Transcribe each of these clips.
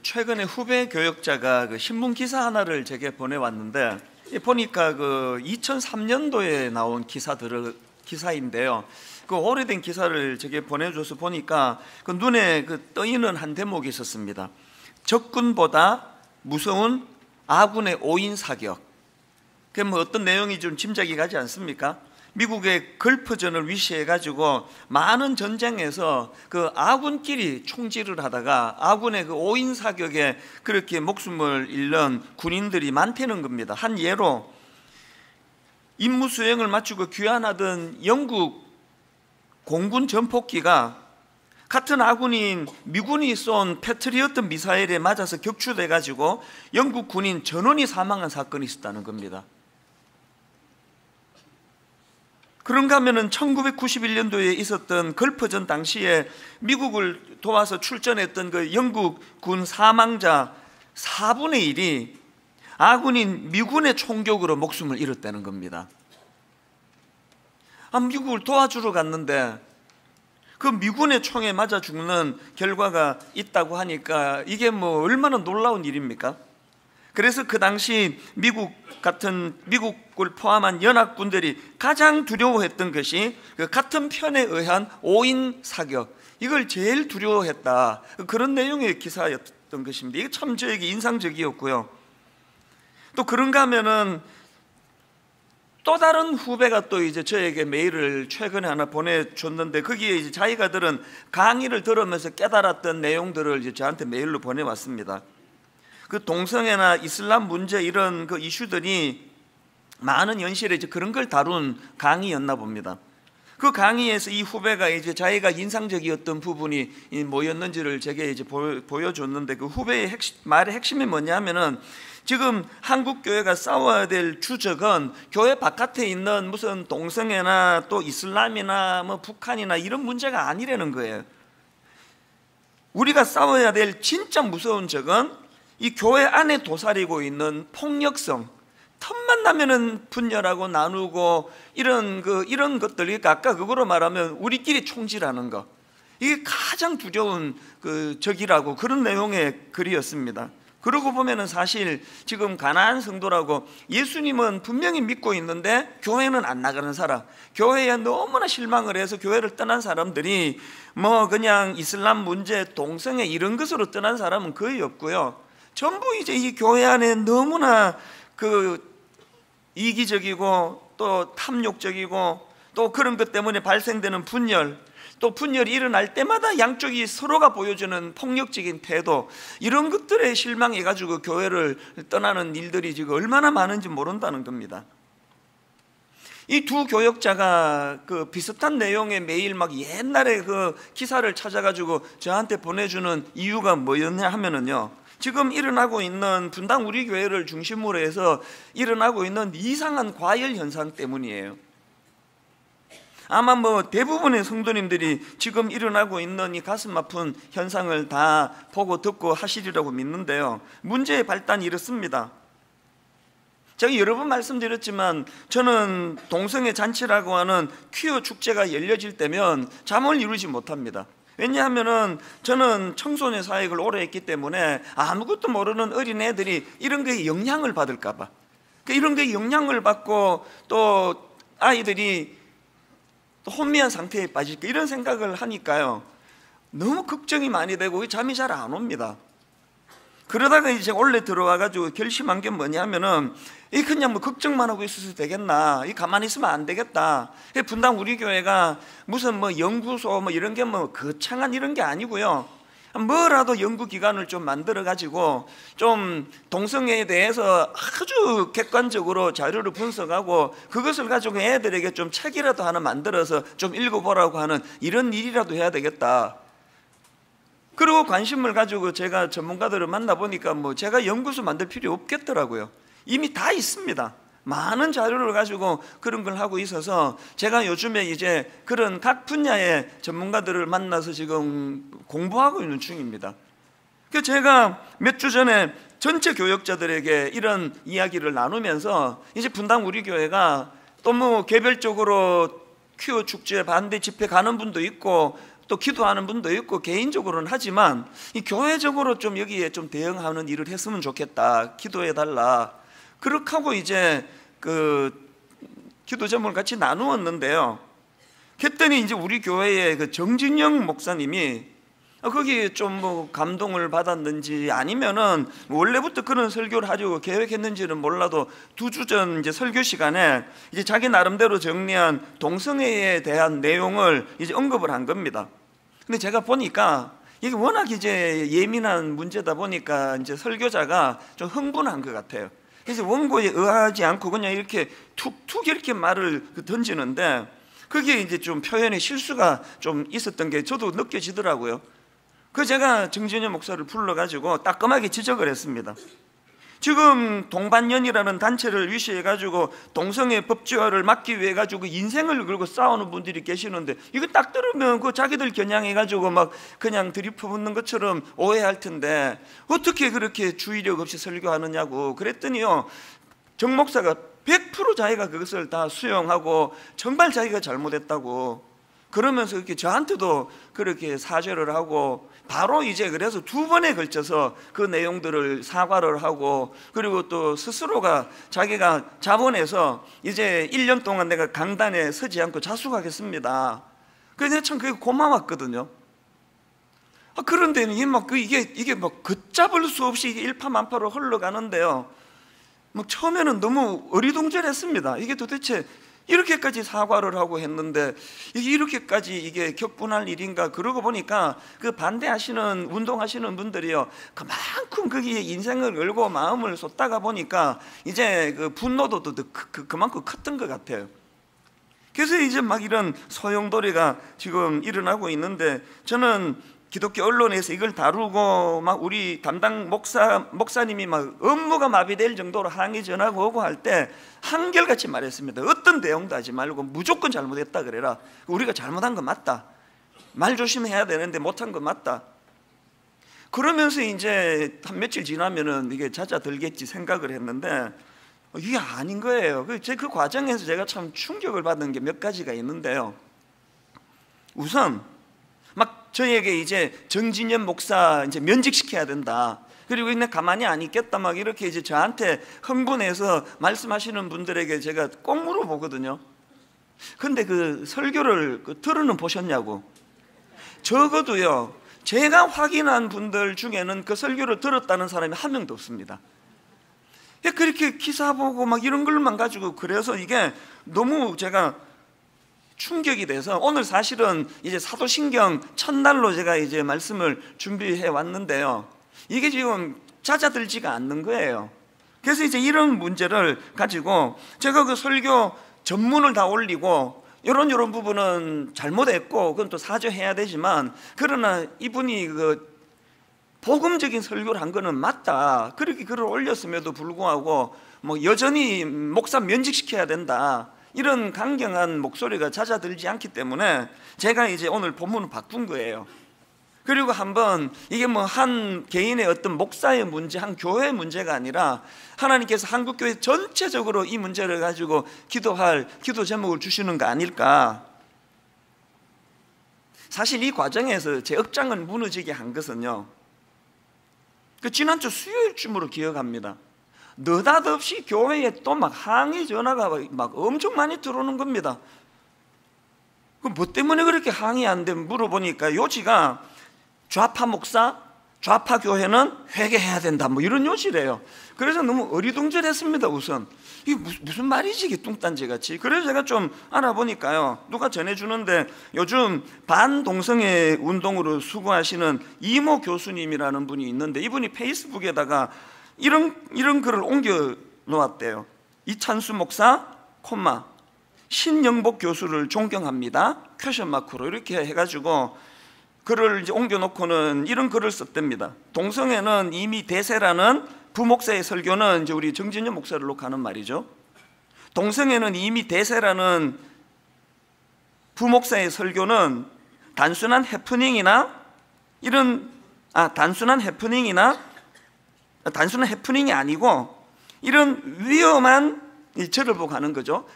최근에 후배 교역자가 신문 기사 하나를 제게 보내왔는데, 보니까 2003년도에 나온 기사인데요. 오래된 기사를 제게 보내줘서 보니까 눈에 떠있는 한 대목이 있었습니다. 적군보다 무서운 아군의 오인 사격. 어떤 내용이 좀 짐작이 가지 않습니까? 미국의 걸프전을 위시해가지고 많은 전쟁에서 아군끼리 총질을 하다가 아군의 오인 사격에 그렇게 목숨을 잃는 군인들이 많다는 겁니다. 한 예로 임무 수행을 마치고 귀환하던 영국 공군 전폭기가 같은 아군인 미군이 쏜 패트리어트 미사일에 맞아서 격추돼가지고 영국 군인 전원이 사망한 사건이 있었다는 겁니다. 그런가 하면은 1991년도에 있었던 걸프전 당시에 미국을 도와서 출전했던 영국 군 사망자 4분의 1이 아군인 미군의 총격으로 목숨을 잃었다는 겁니다. 미국을 도와주러 갔는데 미군의 총에 맞아 죽는 결과가 있다고 하니까 이게 얼마나 놀라운 일입니까? 그래서 그 당시 미국을 포함한 연합군들이 가장 두려워했던 것이 같은 편에 의한 오인 사격, 이걸 제일 두려워했다. 그런 내용의 기사였던 것입니다. 이게 참 저에게 인상적이었고요. 또 그런가 하면은 또 다른 후배가 또 저에게 메일을 최근에 하나 보내줬는데, 거기에 자기가 들은 강의를 들으면서 깨달았던 내용들을 저한테 메일로 보내왔습니다. 동성애나 이슬람 문제 이런 이슈들이 많은 연실에 그런 걸 다룬 강의였나 봅니다. 그 강의에서 이 후배가 자기가 인상적이었던 부분이 뭐였는지를 제게 보여줬는데, 그 후배의 말의 핵심이 뭐냐면은 지금 한국 교회가 싸워야 될 주적은 교회 바깥에 있는 무슨 동성애나 또 이슬람이나 북한이나 이런 문제가 아니라는 거예요. 우리가 싸워야 될 진짜 무서운 적은 이 교회 안에 도사리고 있는 폭력성, 틈만 나면은 분열하고 나누고 이런 것들, 그러니까 아까 그거로 말하면 우리끼리 총질하는 거, 이게 가장 두려운 적이라고, 그런 내용의 글이었습니다. 그러고 보면은 사실 지금 가나안 성도라고 예수님은 분명히 믿고 있는데 교회는 안 나가는 사람, 교회에 너무나 실망을 해서 교회를 떠난 사람들이 그냥 이슬람 문제, 동성애 이런 것으로 떠난 사람은 거의 없고요. 전부 이 교회 안에 너무나 이기적이고 또 탐욕적이고 또 그런 것 때문에 발생되는 분열, 또 분열이 일어날 때마다 양쪽이 서로가 보여주는 폭력적인 태도, 이런 것들에 실망해가지고 교회를 떠나는 일들이 지금 얼마나 많은지 모른다는 겁니다. 이 두 교역자가 비슷한 내용의 메일 옛날에 기사를 찾아가지고 저한테 보내주는 이유가 뭐였냐 하면은요, 지금 일어나고 있는 분당 우리 교회를 중심으로 해서 일어나고 있는 이상한 과열 현상 때문이에요. 아마 대부분의 성도님들이 지금 일어나고 있는 이 가슴 아픈 현상을 다 보고 듣고 하시리라고 믿는데요, 문제의 발단이 이렇습니다. 제가 여러 번 말씀드렸지만 저는 동성애 잔치라고 하는 퀴어 축제가 열려질 때면 잠을 이루지 못합니다. 왜냐하면은 저는 청소년 사역을 오래 했기 때문에 아무것도 모르는 어린애들이 이런 거에 영향을 받을까 봐, 이런 거에 영향을 받고 또 아이들이 또 혼미한 상태에 빠질까, 이런 생각을 하니까요 너무 걱정이 많이 되고 잠이 잘 안 옵니다. 그러다가 원래 들어와가지고 결심한 게 뭐냐면은 그냥 걱정만 하고 있어도 되겠나, 가만히 있으면 안 되겠다. 분당 우리 교회가 무슨 연구소 이런 게 거창한 이런 게 아니고요, 뭐라도 연구기관을 좀 만들어가지고 좀 동성애에 대해서 아주 객관적으로 자료를 분석하고 그것을 가지고 애들에게 좀 책이라도 하나 만들어서 좀 읽어보라고 하는 이런 일이라도 해야 되겠다. 그리고 관심을 가지고 제가 전문가들을 만나보니까 제가 연구소 만들 필요 없겠더라고요. 이미 다 있습니다. 많은 자료를 가지고 그런 걸 하고 있어서 제가 요즘에 그런 각 분야의 전문가들을 만나서 지금 공부하고 있는 중입니다. 그래서 제가 몇 주 전에 전체 교역자들에게 이런 이야기를 나누면서 분당 우리 교회가 또 개별적으로 퀴어 축제 반대 집회 가는 분도 있고 또 기도하는 분도 있고 개인적으로는 하지만 이 교회적으로 좀 여기에 좀 대응하는 일을 했으면 좋겠다, 기도해 달라. 그렇게 하고 이제 그 기도 제목을 같이 나누었는데요. 그랬더니 이제 우리 교회의 그 정진영 목사님이 거기 좀 뭐 감동을 받았는지 아니면은 원래부터 그런 설교를 하려고 계획했는지는 몰라도 2주 전 이제 설교 시간에 이제 자기 나름대로 정리한 동성애에 대한 내용을 이제 언급을 한 겁니다. 근데 제가 보니까 이게 워낙 이제 예민한 문제다 보니까 이제 설교자가 좀 흥분한 것 같아요. 그래서 원고에 의하지 않고 그냥 이렇게 툭툭 이렇게 말을 던지는데 그게 이제 좀 표현의 실수가 좀 있었던 게 저도 느껴지더라고요. 그래서 제가 정진영 목사를 불러가지고 따끔하게 지적을 했습니다. 지금 동반연이라는 단체를 위시해가지고 동성애 법제화를 막기 위해 가지고 인생을 걸고 싸우는 분들이 계시는데 이거 딱 들으면 그 자기들 겨냥해가지고 막 그냥 들이퍼붓는 것처럼 오해할 텐데 어떻게 그렇게 주의력 없이 설교하느냐고 그랬더니요, 정 목사가 100% 자기가 그것을 다 수용하고 정말 자기가 잘못했다고 그러면서 이렇게 저한테도 그렇게 사죄를 하고 바로 이제 그래서 2번에 걸쳐서 그 내용들을 사과를 하고 그리고 또 스스로가 자기가 자본해서 이제 1년 동안 내가 강단에 서지 않고 자숙하겠습니다. 그래서 참 그게 고마웠거든요. 그런데 이게 막 걷잡을 수 없이 일파만파로 흘러가는데요. 처음에는 너무 어리둥절했습니다. 이게 도대체 이렇게까지 사과를 하고 했는데 이렇게까지 이게 격분할 일인가. 그러고 보니까 그 반대하시는 운동하시는 분들이요, 그만큼 거기에 인생을 걸고 마음을 쏟다가 보니까 이제 그 분노도 그만큼 컸던 것 같아요. 그래서 이제 막 이런 소용돌이가 지금 일어나고 있는데 저는 기독교 언론에서 이걸 다루고 막 우리 담당 목사님이 막 업무가 마비될 정도로 항의 전화가 오고 할 때 한결같이 말했습니다. 어떤 대응도 하지 말고 무조건 잘못했다 그래라. 우리가 잘못한 거 맞다. 말 조심해야 되는데 못한 거 맞다. 그러면서 이제 한 며칠 지나면은 이게 잦아들겠지 생각을 했는데 이게 아닌 거예요. 그 과정에서 제가 참 충격을 받은 게 몇 가지가 있는데요. 우선 막 저에게 이제 정진영 목사 이제 면직시켜야 된다. 그리고 그냥 가만히 안 있겠다. 막 이렇게 이제 저한테 흥분해서 말씀하시는 분들에게 제가 꼭 물어보거든요. 근데 그 설교를 들어는 보셨냐고. 적어도요, 제가 확인한 분들 중에는 그 설교를 들었다는 사람이 한 명도 없습니다. 그렇게 기사 보고 막 이런 걸만 가지고 그래서 이게 너무 제가 충격이 돼서 오늘 사실은 이제 사도신경 첫날로 제가 이제 말씀을 준비해 왔는데요. 이게 지금 잦아들지가 않는 거예요. 그래서 이제 이런 문제를 가지고 제가 그 설교 전문을 다 올리고 이런 부분은 잘못했고 그건 또 사죄해야 되지만 그러나 이분이 그 복음적인 설교를 한 거는 맞다. 그렇게 글을 올렸음에도 불구하고 뭐 여전히 목사 면직시켜야 된다. 이런 강경한 목소리가 잦아들지 않기 때문에 제가 이제 오늘 본문을 바꾼 거예요. 그리고 한번 이게 뭐 한 개인의 어떤 목사의 문제, 한 교회의 문제가 아니라 하나님께서 한국교회 전체적으로 이 문제를 가지고 기도할 기도 제목을 주시는 거 아닐까. 사실 이 과정에서 제 억장을 무너지게 한 것은요, 그 지난주 수요일쯤으로 기억합니다. 느닷없이 교회에 또 막 항의 전화가 막 엄청 많이 들어오는 겁니다. 뭐 때문에 그렇게 항의한데 물어보니까 요지가 좌파 목사, 좌파 교회는 회개해야 된다 뭐 이런 요지래요. 그래서 너무 어리둥절했습니다. 우선 이게 무슨 말이지 이게 뚱딴지 같이. 그래서 제가 좀 알아보니까요, 누가 전해주는데 요즘 반동성애 운동으로 수고하시는 이모 교수님이라는 분이 있는데 이분이 페이스북에다가 이런 글을 옮겨 놓았대요. 이찬수 목사, 신영복 교수를 존경합니다. 퀘션 마크로 이렇게 해가지고 글을 이제 옮겨 놓고는 이런 글을 썼답니다. 동성애는 이미 대세라는 부목사의 설교는 이제 우리 정진영 목사를 놓고 하는 말이죠. 동성애는 이미 대세라는 부목사의 설교는 단순한 해프닝이 아니고 이런 위험한, 저를 보고 하는 거죠.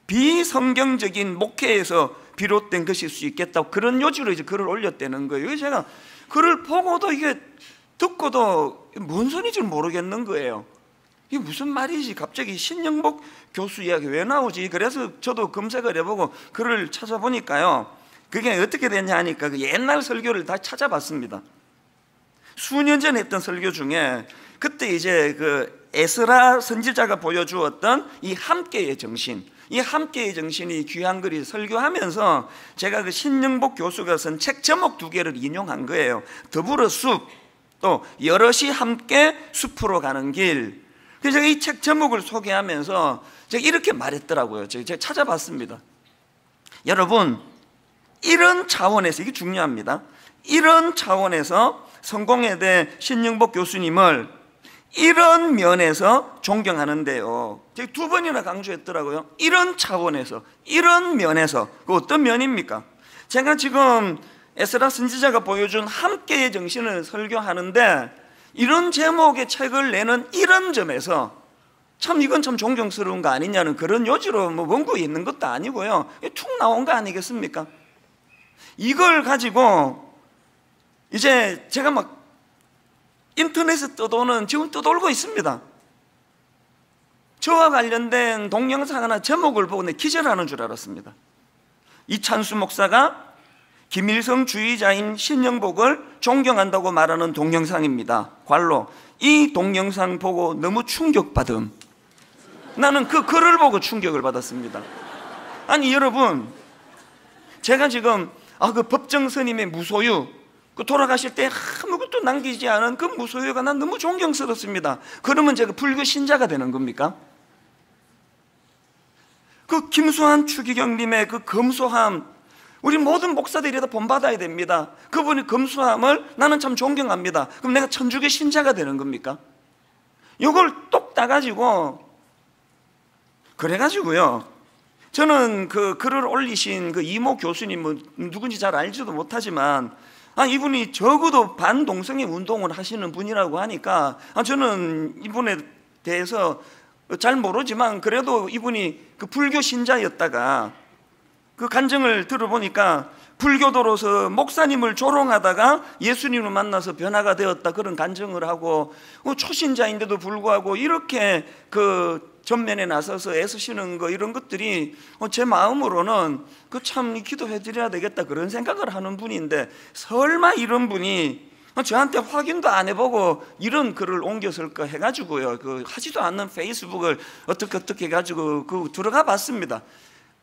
비성경적인 목회에서 비롯된 것일 수 있겠다고 그런 요지로 이제 글을 올렸다는 거예요. 제가 글을 보고도 이게 듣고도 뭔 소리인지 모르겠는 거예요. 이게 무슨 말이지? 갑자기 신영복 교수 이야기 왜 나오지? 그래서 저도 검색을 해보고 글을 찾아보니까요, 그게 어떻게 됐냐 하니까 그 옛날 설교를 다 찾아봤습니다. 수년 전에 했던 설교 중에 그때 이제 그 에스라 선지자가 보여주었던 이 함께의 정신, 이 함께의 정신이 귀한 글이 설교하면서 제가 그 신영복 교수가 쓴 책 제목 2개를 인용한 거예요. 더불어 숲, 또 여럿이 함께 숲으로 가는 길. 그래서 제가 이 책 제목을 소개하면서 제가 이렇게 말했더라고요. 제가 찾아봤습니다. 여러분, 이런 차원에서, 이게 중요합니다. 이런 차원에서 성공회대 대 신영복 교수님을 이런 면에서 존경하는데요, 제가 2번이나 강조했더라고요. 이런 차원에서, 이런 면에서. 그 어떤 면입니까? 제가 지금 에스라 선지자가 보여준 함께의 정신을 설교하는데 이런 제목의 책을 내는 이런 점에서 참 이건 참 존경스러운 거 아니냐는 그런 요지로 뭐 원고에 있는 것도 아니고요, 툭 나온 거 아니겠습니까? 이걸 가지고 이제 제가 막 인터넷에 떠도는, 지금 떠돌고 있습니다. 저와 관련된 동영상 하나 제목을 보고 내 기절하는 줄 알았습니다. 이찬수 목사가 김일성 주의자인 신영복을 존경한다고 말하는 동영상입니다. 괄로, 이 동영상 보고 너무 충격받음. 나는 그 글을 보고 충격을 받았습니다. 아니 여러분, 제가 지금 그 법정 스님의 무소유, 그 돌아가실 때 아무것도 남기지 않은 그 무소유가 난 너무 존경스럽습니다. 그러면 제가 불교 신자가 되는 겁니까? 그 김수환 추기경님의 그 검소함, 우리 모든 목사들이 다 본받아야 됩니다. 그분의 검소함을 나는 참 존경합니다. 그럼 내가 천주교 신자가 되는 겁니까? 이걸 똑 따가지고, 그래가지고요, 저는 그 글을 올리신 그 이모 교수님, 누군지 잘 알지도 못하지만 이분이 적어도 반동성애 운동을 하시는 분이라고 하니까 저는 이분에 대해서 잘 모르지만 그래도 이분이 그 불교 신자였다가 그 간증을 들어보니까 불교도로서 목사님을 조롱하다가 예수님을 만나서 변화가 되었다, 그런 간증을 하고, 초신자인데도 불구하고 이렇게 그 전면에 나서서 애쓰시는 거, 이런 것들이 제 마음으로는 그 참 기도해 드려야 되겠다, 그런 생각을 하는 분인데, 설마 이런 분이 저한테 확인도 안 해보고 이런 글을 옮겨 쓸까 해가지고요, 그 하지도 않는 페이스북을 어떻게 해가지고 그 들어가 봤습니다.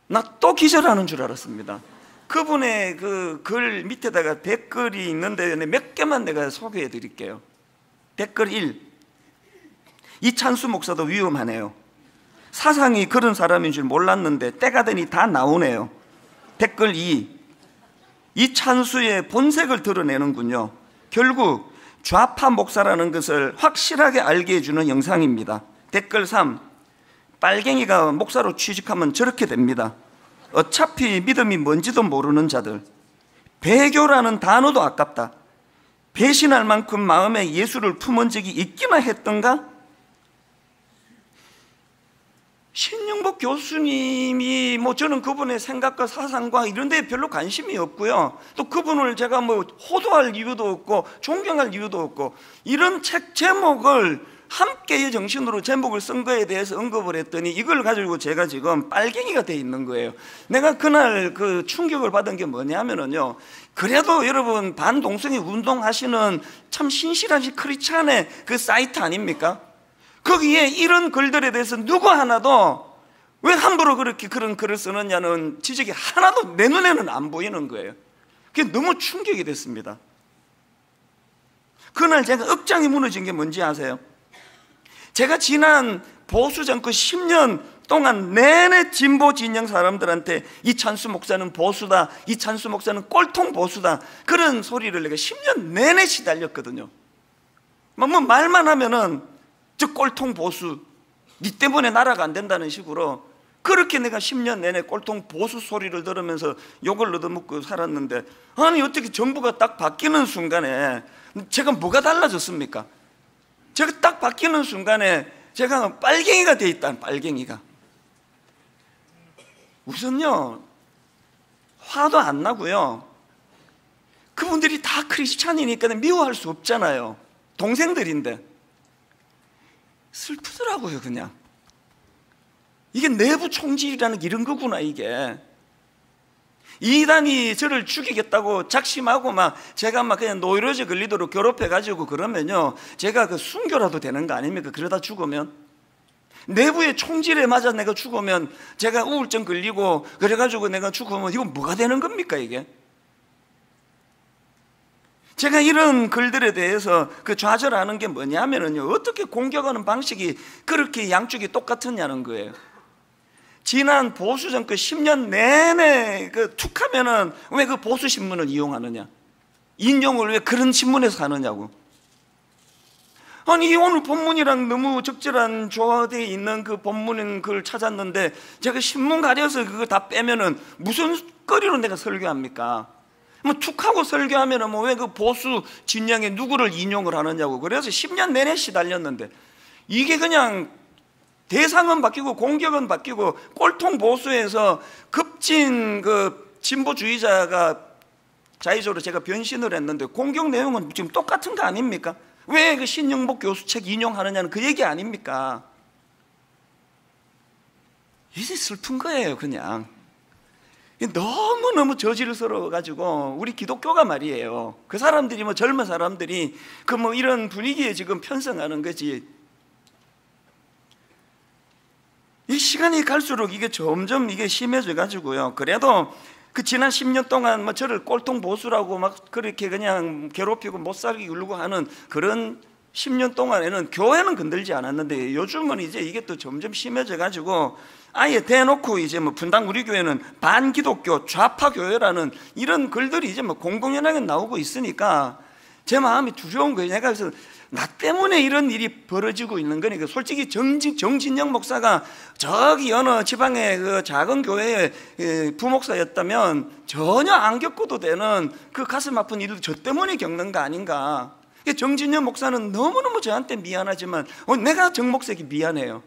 나 또 기절하는 줄 알았습니다. 그분의 그 글 밑에다가 댓글이 있는데 몇 개만 내가 소개해 드릴게요. 댓글 1: 이찬수 목사도 위험하네요. 사상이 그런 사람인 줄 몰랐는데 때가 되니 다 나오네요. 댓글 2: 이찬수의 본색을 드러내는군요. 결국 좌파 목사라는 것을 확실하게 알게 해주는 영상입니다. 댓글 3: 빨갱이가 목사로 취직하면 저렇게 됩니다. 어차피 믿음이 뭔지도 모르는 자들. 배교라는 단어도 아깝다. 배신할 만큼 마음에 예수를 품은 적이 있기나 했던가? 신영복 교수님이 저는 그분의 생각과 사상과 이런 데에 별로 관심이 없고요, 또 그분을 제가 호도할 이유도 없고 존경할 이유도 없고, 이런 책 제목을 함께의 정신으로 제목을 쓴 거에 대해서 언급을 했더니 이걸 가지고 제가 지금 빨갱이가 돼 있는 거예요. 내가 그날 그 충격을 받은 게 뭐냐면요, 그래도 여러분 반동성애 운동하시는 참 신실한 크리스찬의 그 사이트 아닙니까? 거기에 이런 글들에 대해서 누구 하나도 왜 함부로 그렇게 그런 글을 쓰느냐는 지적이 하나도 내 눈에는 안 보이는 거예요. 그게 너무 충격이 됐습니다. 그날 제가 억장이 무너진 게 뭔지 아세요? 제가 지난 보수 정권 10년 동안 내내 진보 진영 사람들한테 이찬수 목사는 보수다, 이찬수 목사는 꼴통 보수다, 그런 소리를 내가 10년 내내 시달렸거든요. 말만 하면은 저 꼴통 보수, 니 때문에 나라가 안 된다는 식으로 그렇게 내가 10년 내내 꼴통 보수 소리를 들으면서 욕을 얻어먹고 살았는데, 아니 어떻게 정부가 딱 바뀌는 순간에 제가 뭐가 달라졌습니까? 제가 딱 바뀌는 순간에 제가 빨갱이가 돼 있다는, 빨갱이가. 우선요, 화도 안 나고요, 그분들이 다 크리스찬이니까 미워할 수 없잖아요. 동생들인데. 슬프더라고요. 그냥 이게 내부 총질이라는 게 이런 거구나. 이게 이단이 저를 죽이겠다고 작심하고 막 제가 막 그냥 노이로제 걸리도록 괴롭혀가지고 그러면요, 제가 그 순교라도 되는 거 아닙니까? 그러다 죽으면 내부의 총질에 맞아 내가 죽으면, 제가 우울증 걸리고 그래가지고 내가 죽으면 이건 뭐가 되는 겁니까? 이게 제가 이런 글들에 대해서 그 좌절하는 게 뭐냐면요, 어떻게 공격하는 방식이 그렇게 양쪽이 똑같았냐는 거예요. 지난 보수 정권 10년 내내 그 툭하면은 왜 그 보수 신문을 이용하느냐, 인용을 왜 그런 신문에서 하느냐고. 아니, 오늘 본문이랑 너무 적절한 조화되어 있는 그 본문 글 찾았는데 제가 신문 가려서 그거 다 빼면은 무슨 거리로 내가 설교합니까? 뭐 툭하고 설교하면은 뭐 왜 그 보수 진영에 누구를 인용을 하느냐고. 그래서 10년 내내 시달렸는데 이게 그냥 대상은 바뀌고 공격은 바뀌고 꼴통 보수에서 급진 그 진보주의자가 자의적으로 제가 변신을 했는데 공격 내용은 지금 똑같은 거 아닙니까? 왜 그 신영복 교수 책 인용하느냐는 그 얘기 아닙니까? 이제 슬픈 거예요. 그냥 너무너무 저질스러워가지고 우리 기독교가 말이에요, 그 사람들이 뭐 젊은 사람들이 그 뭐 이런 분위기에 지금 편성하는 거지. 이 시간이 갈수록 이게 점점 이게 심해져 가지고요, 그래도 그 지난 10년 동안 뭐 저를 꼴통 보수라고 막 그렇게 그냥 괴롭히고 못 살게 굴고 하는 그런 10년 동안에는 교회는 건들지 않았는데, 요즘은 이제 이게 또 점점 심해져 가지고 아예 대놓고 이제 뭐 분당 우리 교회는 반기독교 좌파 교회라는 이런 글들이 이제 뭐 공공연하게 나오고 있으니까 제 마음이 두려운 거예요. 내가 그래서 나 때문에 이런 일이 벌어지고 있는 거니까. 솔직히 정진영 목사가 저기 어느 지방의 그 작은 교회의 부목사였다면 전혀 안 겪어도 되는 그 가슴 아픈 일을 저 때문에 겪는 거 아닌가. 정진영 목사는 너무너무 저한테 미안하지만 내가 정 목사에게 미안해요.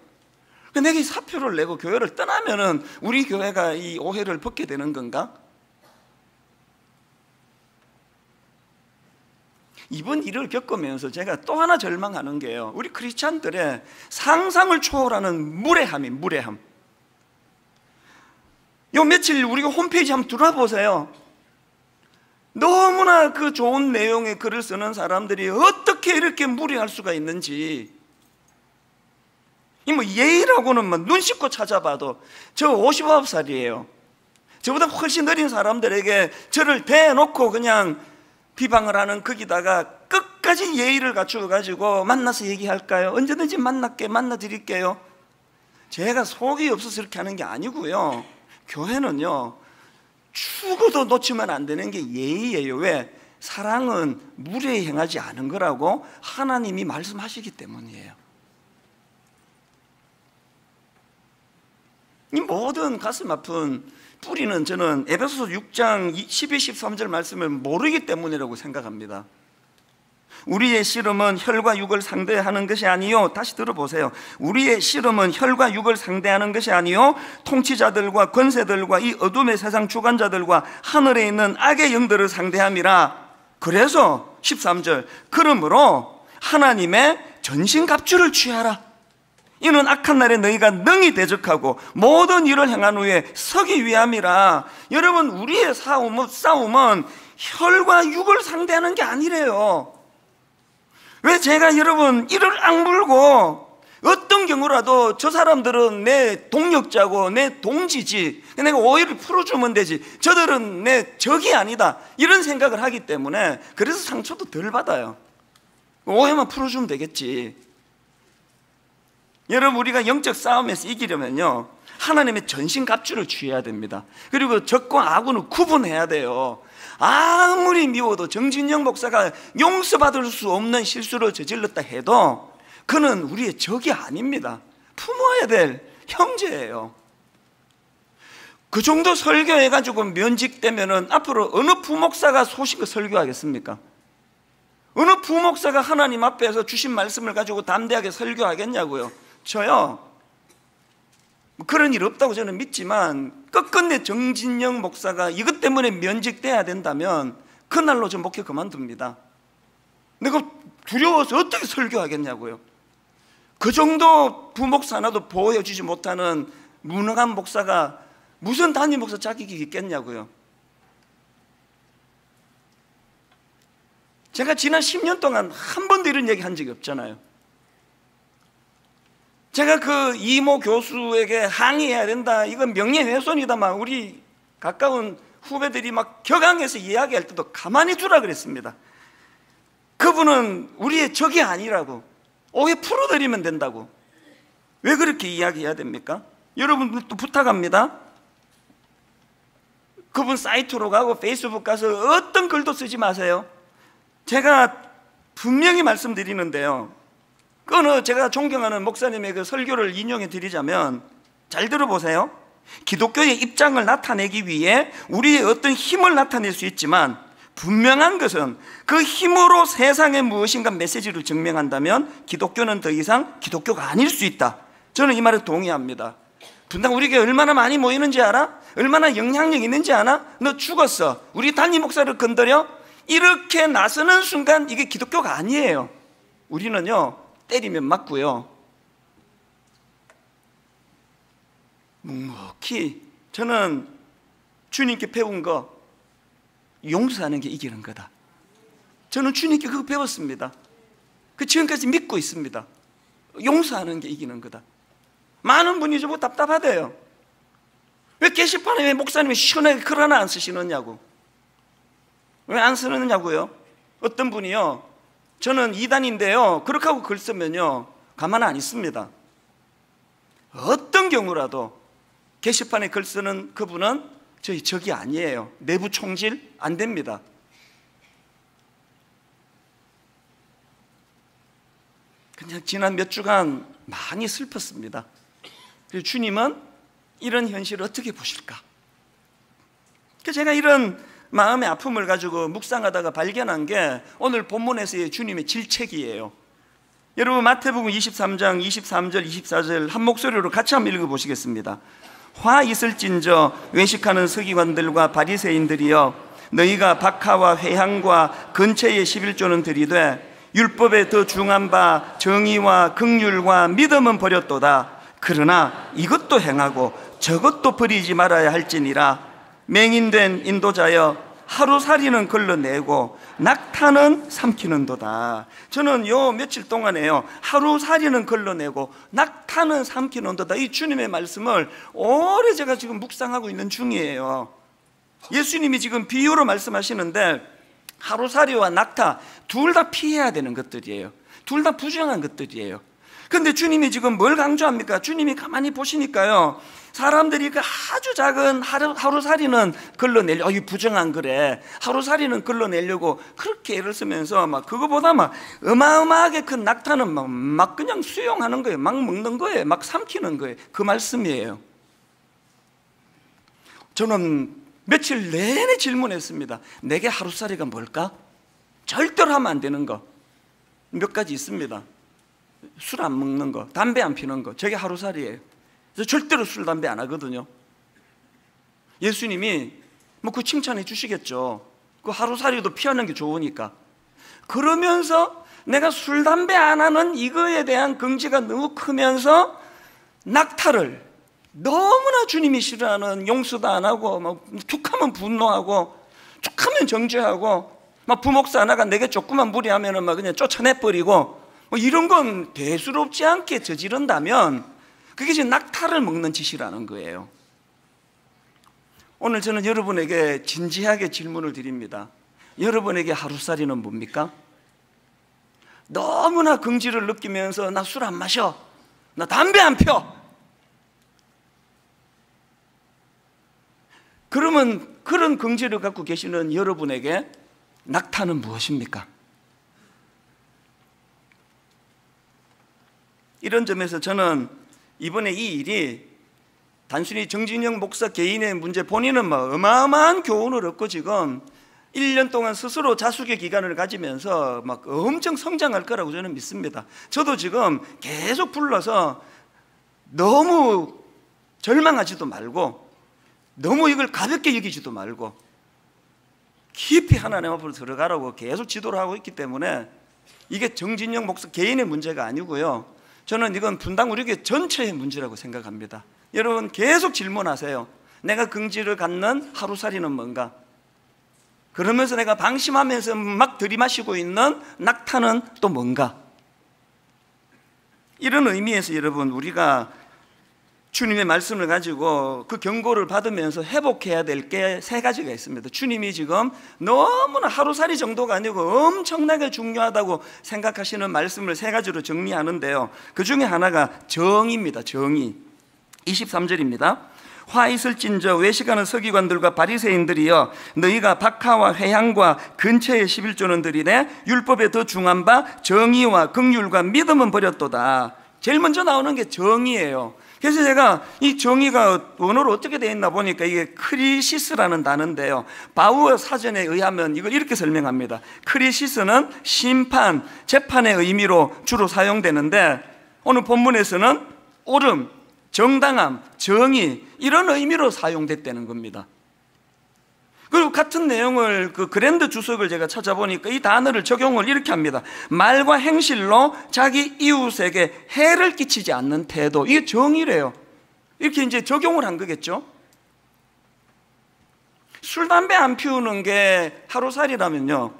내가 이 사표를 내고 교회를 떠나면은 우리 교회가 이 오해를 벗게 되는 건가? 이번 일을 겪으면서 제가 또 하나 절망하는 게요, 우리 크리스찬들의 상상을 초월하는 무례함. 요 며칠 우리가 홈페이지 한번 들어보세요. 너무나 그 좋은 내용의 글을 쓰는 사람들이 어떻게 이렇게 무례할 수가 있는지. 이 뭐 예의라고는 뭐 눈 씻고 찾아봐도 저 59살이에요. 저보다 훨씬 어린 사람들에게 저를 대놓고 그냥 비방을 하는, 거기다가 끝까지 예의를 갖추어가지고 만나서 얘기할까요? 언제든지 만나드릴게요. 제가 속이 없어서 이렇게 하는 게 아니고요, 교회는요 죽어도 놓치면 안 되는 게 예의예요. 왜? 사랑은 무례히 행하지 않은 거라고 하나님이 말씀하시기 때문이에요. 이 모든 가슴 아픈 뿌리는 저는 에베소서 6장 12, 13절 말씀을 모르기 때문이라고 생각합니다. 우리의 씨름은 혈과 육을 상대하는 것이 아니요, 다시 들어보세요. 우리의 씨름은 혈과 육을 상대하는 것이 아니요 통치자들과 권세들과 이 어둠의 세상 주관자들과 하늘에 있는 악의 영들을 상대함이라. 그래서 13절, 그러므로 하나님의 전신갑주를 취하라. 이는 악한 날에 너희가 능히 대적하고 모든 일을 행한 후에 서기 위함이라. 여러분, 우리의 싸움은 혈과 육을 상대하는 게 아니래요. 왜 제가 여러분 이를 악물고 어떤 경우라도 저 사람들은 내 동력자고 내 동지지, 내가 오해를 풀어주면 되지, 저들은 내 적이 아니다, 이런 생각을 하기 때문에 그래서 상처도 덜 받아요. 오해만 풀어주면 되겠지. 여러분, 우리가 영적 싸움에서 이기려면요 하나님의 전신갑주를 취해야 됩니다. 그리고 적과 악을 구분해야 돼요. 아무리 미워도 정진영 목사가 용서받을 수 없는 실수를 저질렀다 해도 그는 우리의 적이 아닙니다. 품어야 될 형제예요. 그 정도 설교해가지고 면직되면은 앞으로 어느 부목사가 소식을 설교하겠습니까? 어느 부목사가 하나님 앞에서 주신 말씀을 가지고 담대하게 설교하겠냐고요. 저요 그런 일 없다고 저는 믿지만 끝끝내 정진영 목사가 이것 때문에 면직돼야 된다면 그날로 저 목회 그만둡니다. 내가 두려워서 어떻게 설교하겠냐고요. 그 정도 부목사 하나도 보호해주지 못하는 무능한 목사가 무슨 담임 목사 자격이 있겠냐고요. 제가 지난 10년 동안 한 번도 이런 얘기 한 적이 없잖아요. 제가 그 이모 교수에게 항의해야 된다, 이건 명예훼손이다만 우리 가까운 후배들이 막 격앙해서 이야기할 때도 가만히 두라 그랬습니다. 그분은 우리의 적이 아니라고, 오해 풀어드리면 된다고. 왜 그렇게 이야기해야 됩니까? 여러분들도 부탁합니다. 그분 사이트로 가고 페이스북 가서 어떤 글도 쓰지 마세요. 제가 분명히 말씀드리는데요, 제가 존경하는 목사님의 그 설교를 인용해 드리자면, 잘 들어보세요. 기독교의 입장을 나타내기 위해 우리의 어떤 힘을 나타낼 수 있지만 분명한 것은 그 힘으로 세상에 무엇인가 메시지를 증명한다면 기독교는 더 이상 기독교가 아닐 수 있다. 저는 이 말에 동의합니다. 분당 우리 교회 얼마나 많이 모이는지 알아? 얼마나 영향력 있는지 아나? 너 죽었어, 우리 담임 목사를 건드려? 이렇게 나서는 순간 이게 기독교가 아니에요. 우리는요, 때리면 맞고요, 묵묵히, 저는 주님께 배운 거, 용서하는 게 이기는 거다. 저는 주님께 그거 배웠습니다. 그 지금까지 믿고 있습니다. 용서하는 게 이기는 거다. 많은 분이 저보고 답답하대요. 왜 게시판에 왜 목사님이 시원하게 글 하나 안 쓰시느냐고. 왜 안 쓰느냐고요? 어떤 분이요, 저는 이단인데요, 그렇게 하고 글 쓰면요 가만 안 있습니다. 어떤 경우라도 게시판에 글 쓰는 그분은 저희 적이 아니에요. 내부 총질 안 됩니다. 그냥 지난 몇 주간 많이 슬펐습니다. 그래서 주님은 이런 현실을 어떻게 보실까? 제가 이런 마음의 아픔을 가지고 묵상하다가 발견한 게 오늘 본문에서의 주님의 질책이에요. 여러분 마태복음 23장 23절 24절 한 목소리로 같이 한번 읽어보시겠습니다. 화 있을진저 외식하는 서기관들과 바리새인들이여, 너희가 박하와 회향과 근처의 11조는 들이되 율법에 더 중한 바 정의와 긍휼과 믿음은 버렸도다. 그러나 이것도 행하고 저것도 버리지 말아야 할지니라. 맹인된 인도자여, 하루살이는 걸러내고 낙타는 삼키는도다. 저는 요 며칠 동안에요, 하루살이는 걸러내고 낙타는 삼키는도다, 이 주님의 말씀을 오래 제가 지금 묵상하고 있는 중이에요. 예수님이 지금 비유로 말씀하시는데 하루살이와 낙타 둘 다 피해야 되는 것들이에요. 둘 다 부정한 것들이에요. 근데 주님이 지금 뭘 강조합니까? 주님이 가만히 보시니까요, 사람들이 그 아주 작은 하루살이는 걸러내려고, 이 부정한 거래, 하루살이는 걸러내려고 그렇게 애를 쓰면서 막 그거보다 막 어마어마하게 큰 낙타는 막 그냥 수용하는 거예요. 막 먹는 거예요. 막 삼키는 거예요. 그 말씀이에요. 저는 며칠 내내 질문했습니다. 내게 하루살이가 뭘까? 절대로 하면 안 되는 거 몇 가지 있습니다. 술 안 먹는 거, 담배 안 피는 거, 저게 하루살이에요. 그래서 절대로 술, 담배 안 하거든요. 예수님이 뭐 그 칭찬해 주시겠죠. 그 하루살이도 피하는 게 좋으니까. 그러면서 내가 술, 담배 안 하는 이거에 대한 긍지가 너무 크면서 낙타를 너무나 주님이 싫어하는, 용서도 안 하고 막 툭하면 분노하고 툭하면 정죄하고, 막 부목사 하나가 내게 조금만 무리하면은 막 그냥 쫓아내버리고, 뭐 이런 건 대수롭지 않게 저지른다면 그게 지금 낙타를 먹는 짓이라는 거예요. 오늘 저는 여러분에게 진지하게 질문을 드립니다. 여러분에게 하루살이는 뭡니까? 너무나 긍지를 느끼면서 나 술 안 마셔, 나 담배 안 펴, 그러면 그런 긍지를 갖고 계시는 여러분에게 낙타는 무엇입니까? 이런 점에서 저는 이번에 이 일이 단순히 정진영 목사 개인의 문제, 본인은 막 어마어마한 교훈을 얻고 지금 1년 동안 스스로 자숙의 기간을 가지면서 막 엄청 성장할 거라고 저는 믿습니다. 저도 지금 계속 불러서 너무 절망하지도 말고 너무 이걸 가볍게 여기지도 말고 깊이 하나님 앞으로 들어가라고 계속 지도를 하고 있기 때문에 이게 정진영 목사 개인의 문제가 아니고요, 저는 이건 분당 우리 교회 전체의 문제라고 생각합니다. 여러분 계속 질문하세요. 내가 긍지를 갖는 하루살이는 뭔가? 그러면서 내가 방심하면서 막 들이마시고 있는 낙타는 또 뭔가? 이런 의미에서 여러분, 우리가 주님의 말씀을 가지고 그 경고를 받으면서 회복해야 될 게 세 가지가 있습니다. 주님이 지금 너무나 하루살이 정도가 아니고 엄청나게 중요하다고 생각하시는 말씀을 세 가지로 정리하는데요, 그 중에 하나가 정의입니다. 정의. 23절입니다. 화 있을진저 외식하는 서기관들과 바리새인들이여, 너희가 박하와 회향과 근처의 11조는 들이되 율법에 더 중한 바 정의와 긍휼과 믿음은 버렸도다. 제일 먼저 나오는 게 정의예요. 그래서 제가 이 정의가 원어로 어떻게 되어 있나 보니까 이게 크리시스라는 단어인데요, 바우어 사전에 의하면 이걸 이렇게 설명합니다. 크리시스는 심판, 재판의 의미로 주로 사용되는데 오늘 본문에서는 옳음, 정당함, 정의, 이런 의미로 사용됐다는 겁니다. 그리고 같은 내용을 그 그랜드 주석을 제가 찾아보니까 이 단어를 적용을 이렇게 합니다. 말과 행실로 자기 이웃에게 해를 끼치지 않는 태도, 이게 정의래요. 이렇게 이제 적용을 한 거겠죠. 술, 담배 안 피우는 게 하루살이라면요,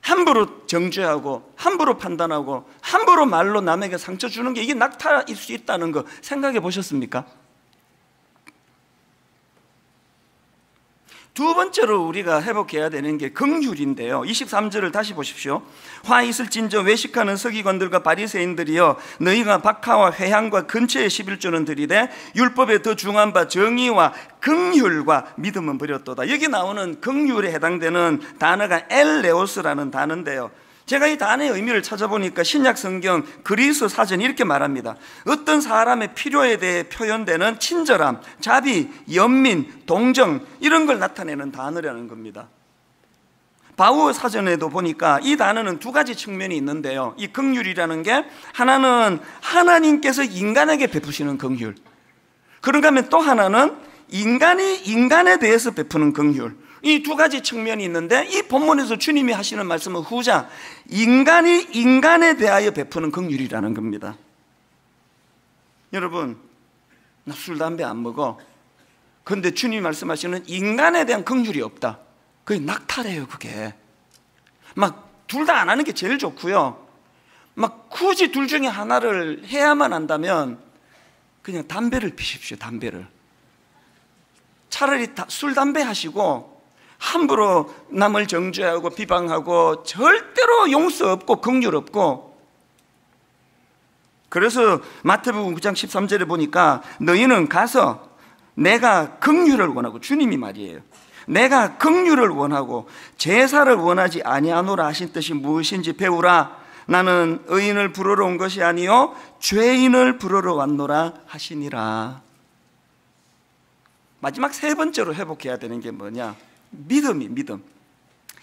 함부로 정죄하고 함부로 판단하고 함부로 말로 남에게 상처 주는 게 이게 낙타일 수 있다는 거 생각해 보셨습니까? 두 번째로 우리가 회복해야 되는 게 긍휼인데요, 23절을 다시 보십시오. 화 있을진저 외식하는 서기관들과 바리새인들이여, 너희가 박하와 회향과 근처의 11조는 들이되 율법에 더 중한 바 정의와 긍휼과 믿음은 버렸도다. 여기 나오는 긍휼에 해당되는 단어가 엘레오스라는 단어인데요, 제가 이 단어의 의미를 찾아보니까 신약 성경 그리스 사전이 이렇게 말합니다. 어떤 사람의 필요에 대해 표현되는 친절함, 자비, 연민, 동정, 이런 걸 나타내는 단어라는 겁니다. 바우어 사전에도 보니까 이 단어는 두 가지 측면이 있는데요, 이 긍휼이라는 게 하나는 하나님께서 인간에게 베푸시는 긍휼, 그런가 하면 또 하나는 인간이 인간에 대해서 베푸는 긍휼, 이 두 가지 측면이 있는데 이 본문에서 주님이 하시는 말씀은 후자, 인간이 인간에 대하여 베푸는 긍휼이라는 겁니다. 여러분, 나 술, 담배 안 먹어. 그런데 주님이 말씀하시는 인간에 대한 긍휼이 없다. 그게 낙타래요. 그게 막 둘 다 안 하는 게 제일 좋고요, 막 굳이 둘 중에 하나를 해야만 한다면 그냥 담배를 피십시오. 담배를. 차라리 술, 담배 하시고 함부로 남을 정죄하고 비방하고 절대로 용서 없고 긍휼 없고. 그래서 마태복음 9장 13절에 보니까 너희는 가서 내가 긍휼을 원하고, 주님이 말이에요, 내가 긍휼을 원하고 제사를 원하지 아니하노라 하신 뜻이 무엇인지 배우라. 나는 의인을 부르러 온 것이 아니요 죄인을 부르러 왔노라 하시니라. 마지막 세 번째로 회복해야 되는 게 뭐냐? 믿음이 믿음.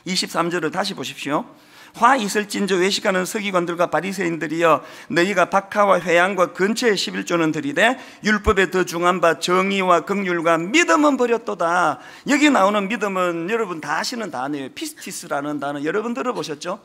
23절을 다시 보십시오. 화 있을진저 외식하는 서기관들과 바리새인들이여, 너희가 박하와 회향과 근처의 11조는 들이되 율법에 더 중한 바 정의와 긍휼과 믿음은 버렸도다. 여기 나오는 믿음은 여러분 다 아시는 단어예요. 피스티스라는 단어 여러분 들어보셨죠?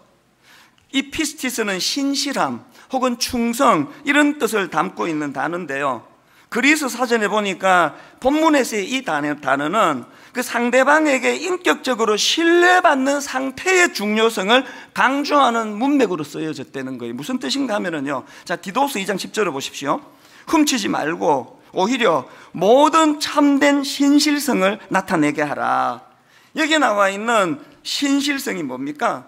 이 피스티스는 신실함 혹은 충성, 이런 뜻을 담고 있는 단어인데요, 그리스 사전에 보니까 본문에서의 이 단어는 그 상대방에게 인격적으로 신뢰받는 상태의 중요성을 강조하는 문맥으로 쓰여졌다는 거예요. 무슨 뜻인가 하면은요, 자, 디도스 2장 10절을 보십시오. 훔치지 말고 오히려 모든 참된 신실성을 나타내게 하라. 여기 나와 있는 신실성이 뭡니까?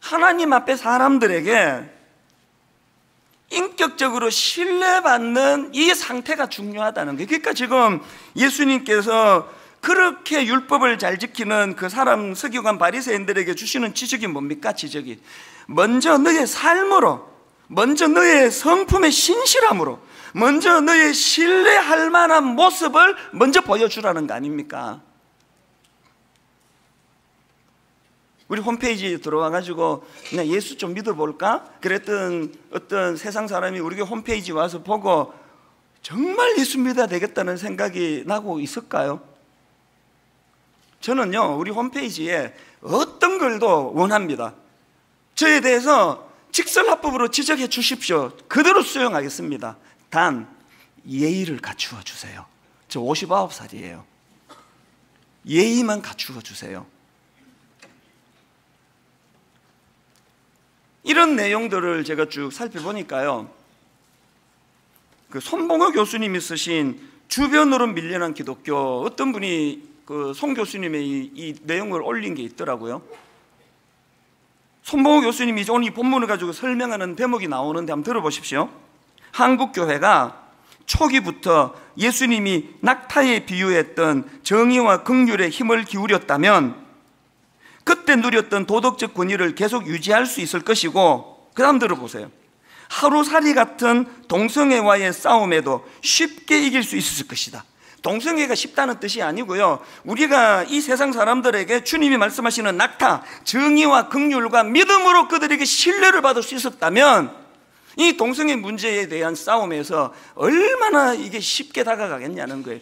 하나님 앞에 사람들에게 인격적으로 신뢰받는 이 상태가 중요하다는 거예요. 그러니까 지금 예수님께서 그렇게 율법을 잘 지키는 그 사람 서기관 바리새인들에게 주시는 지적이 뭡니까? 지적이 먼저 너의 삶으로, 먼저 너의 성품의 신실함으로, 먼저 너의 신뢰할 만한 모습을 먼저 보여주라는 거 아닙니까? 우리 홈페이지에 들어와가지고 그냥 예수 좀 믿어볼까? 그랬던 어떤 세상 사람이 우리 교회 홈페이지 와서 보고 정말 예수 믿어야 되겠다는 생각이 나고 있을까요? 저는요, 우리 홈페이지에 어떤 글도 원합니다. 저에 대해서 직설합법으로 지적해 주십시오. 그대로 수용하겠습니다. 단 예의를 갖추어 주세요. 저 59살이에요. 예의만 갖추어 주세요. 이런 내용들을 제가 쭉 살펴보니까요, 그 손봉호 교수님이 쓰신 주변으로 밀려난 기독교, 어떤 분이 그 송 교수님의 이 내용을 올린 게 있더라고요. 손봉호 교수님이 오늘 이 본문을 가지고 설명하는 대목이 나오는데 한번 들어보십시오. 한국 교회가 초기부터 예수님이 낙타에 비유했던 정의와 긍휼에 힘을 기울였다면 그때 누렸던 도덕적 권위를 계속 유지할 수 있을 것이고, 그 다음 들어보세요. 하루살이 같은 동성애와의 싸움에도 쉽게 이길 수 있을 것이다. 동성애가 쉽다는 뜻이 아니고요, 우리가 이 세상 사람들에게 주님이 말씀하시는 낙타, 정의와 긍휼과 믿음으로 그들에게 신뢰를 받을 수 있었다면 이 동성애 문제에 대한 싸움에서 얼마나 이게 쉽게 다가가겠냐는 거예요.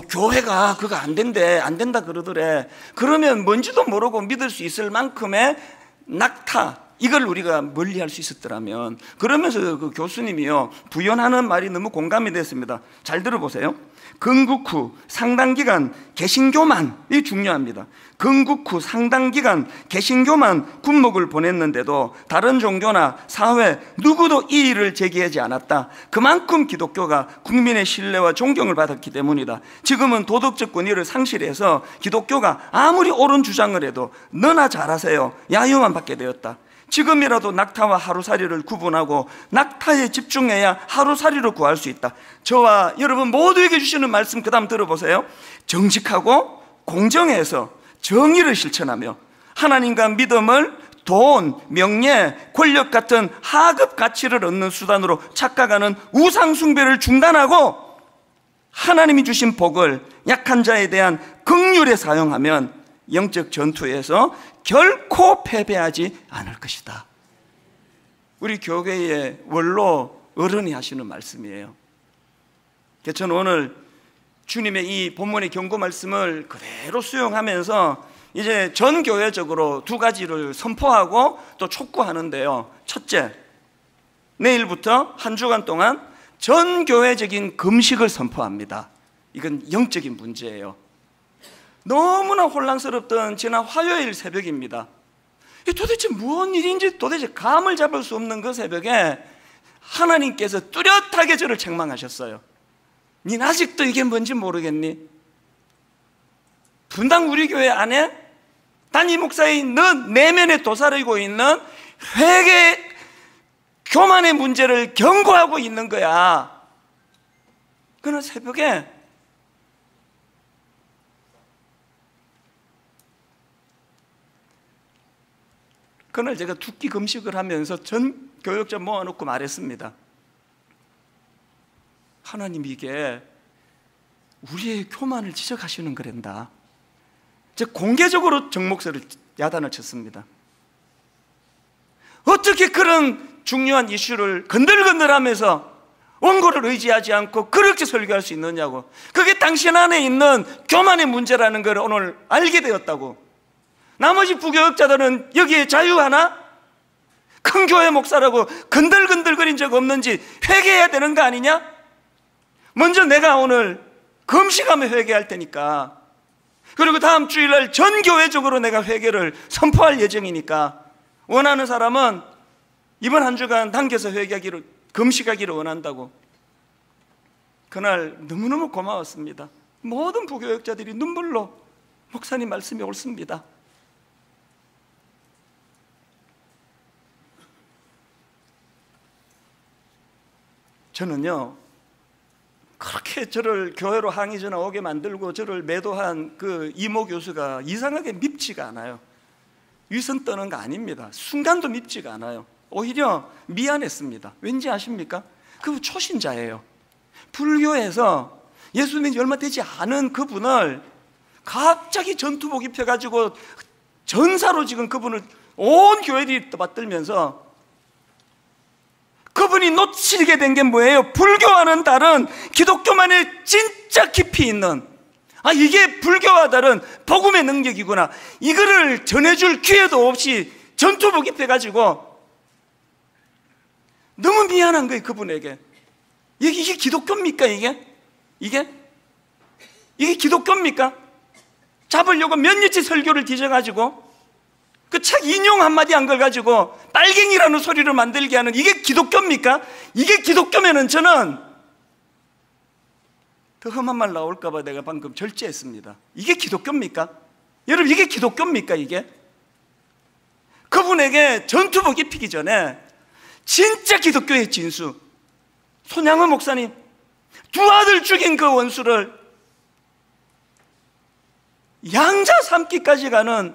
교회가 그거 안 된다 그러더래. 그러면 뭔지도 모르고 믿을 수 있을 만큼의 낙타, 이걸 우리가 멀리할 수 있었더라면. 그러면서 그 교수님이요, 부연하는 말이 너무 공감이 됐습니다. 잘 들어보세요. 건국 후 상당기간 개신교만, 이 중요합니다. 건국 후 상당기간 개신교만 군목을 보냈는데도 다른 종교나 사회 누구도 이의를 제기하지 않았다. 그만큼 기독교가 국민의 신뢰와 존경을 받았기 때문이다. 지금은 도덕적 권위를 상실해서 기독교가 아무리 옳은 주장을 해도 너나 잘하세요, 야유만 받게 되었다. 지금이라도 낙타와 하루살이를 구분하고 낙타에 집중해야 하루살이로 구할 수 있다. 저와 여러분 모두에게 주시는 말씀, 그 다음 들어보세요. 정직하고 공정해서 정의를 실천하며 하나님과 믿음을 돈, 명예, 권력 같은 하급 가치를 얻는 수단으로 착각하는 우상 숭배를 중단하고 하나님이 주신 복을 약한 자에 대한 긍휼에 사용하면 영적 전투에서 결코 패배하지 않을 것이다. 우리 교회의 원로 어른이 하시는 말씀이에요. 저는 오늘 주님의 이 본문의 경고 말씀을 그대로 수용하면서 이제 전 교회적으로 두 가지를 선포하고 또 촉구하는데요. 첫째, 내일부터 한 주간 동안 전 교회적인 금식을 선포합니다. 이건 영적인 문제예요. 너무나 혼란스럽던 지난 화요일 새벽입니다. 도대체 무슨 일인지 도대체 감을 잡을 수 없는 그 새벽에 하나님께서 뚜렷하게 저를 책망하셨어요. 닌 아직도 이게 뭔지 모르겠니? 분당 우리 교회 안에 담임 목사인 너 내면에 도사리고 있는 회개 교만의 문제를 경고하고 있는 거야. 그날 새벽에 그날 제가 두 끼 금식을 하면서 전 교역자 모아놓고 말했습니다. 하나님, 이게 우리의 교만을 지적하시는 거란다. 제가 공개적으로 정목소리를 야단을 쳤습니다. 어떻게 그런 중요한 이슈를 건들건들하면서 원고를 의지하지 않고 그렇게 설교할 수 있느냐고. 그게 당신 안에 있는 교만의 문제라는 걸 오늘 알게 되었다고. 나머지 부교역자들은 여기에 자유하나? 큰 교회 목사라고 건들건들거린 적 없는지 회개해야 되는 거 아니냐? 먼저 내가 오늘 금식하며 회개할 테니까, 그리고 다음 주일날 전 교회적으로 내가 회개를 선포할 예정이니까 원하는 사람은 이번 한 주간 당겨서 회개하기를, 금식하기를 원한다고. 그날 너무너무 고마웠습니다. 모든 부교역자들이 눈물로 목사님 말씀이 옳습니다. 저는요, 그렇게 저를 교회로 항의 전화 오게 만들고 저를 매도한 그 이모 교수가 이상하게 밉지가 않아요. 위선 떠는 거 아닙니다. 순간도 밉지가 않아요. 오히려 미안했습니다. 왠지 아십니까? 그분 초신자예요. 불교에서 예수 믿은 지 얼마 되지 않은 그분을 갑자기 전투복 입혀가지고 전사로 지금 그분을 온 교회들이 떠받들면서, 그분이 놓치게 된 게 뭐예요? 불교와는 다른 기독교만의 진짜 깊이 있는, 이게 불교와 다른 복음의 능력이구나, 이거를 전해줄 기회도 없이 전투복 입혀가지고 너무 미안한 거예요, 그분에게. 이게 기독교입니까? 이게 기독교입니까? 잡으려고 몇 년치 설교를 뒤져가지고 그 책 인용 한마디 한 걸 가지고 빨갱이라는 소리를 만들게 하는, 이게 기독교입니까? 이게 기독교면은 저는 더 험한 말 나올까봐 내가 방금 절제했습니다. 이게 기독교입니까? 여러분, 이게 기독교입니까? 이게? 그분에게 전투복 입히기 전에 진짜 기독교의 진수, 손양호 목사님 두 아들 죽인 그 원수를 양자 삼기까지 가는,